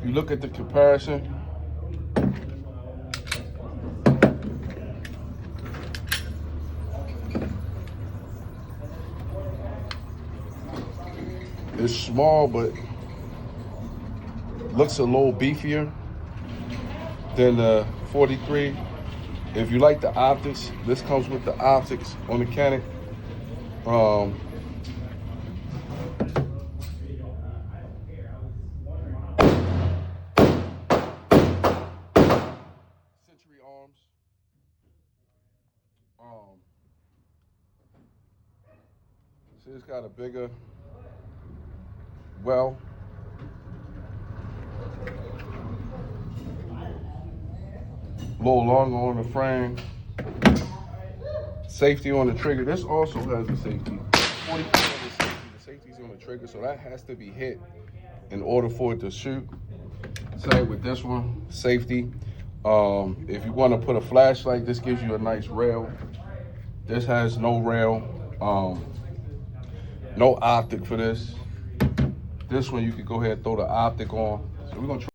You look at the comparison. It's small, but looks a little beefier than the 43. If you like the optics, this comes with the optics on the Canik. Century arms. See, it's got a bigger well. A little longer on the frame. Safety on the trigger. This also has a safety. 44 has a safety. The safety's on the trigger, so that has to be hit in order for it to shoot. Same with this one, safety. If you want to put a flashlight, this gives you a nice rail. This has no rail, no optic for this. This one you could go ahead and throw the optic on. So we're gonna try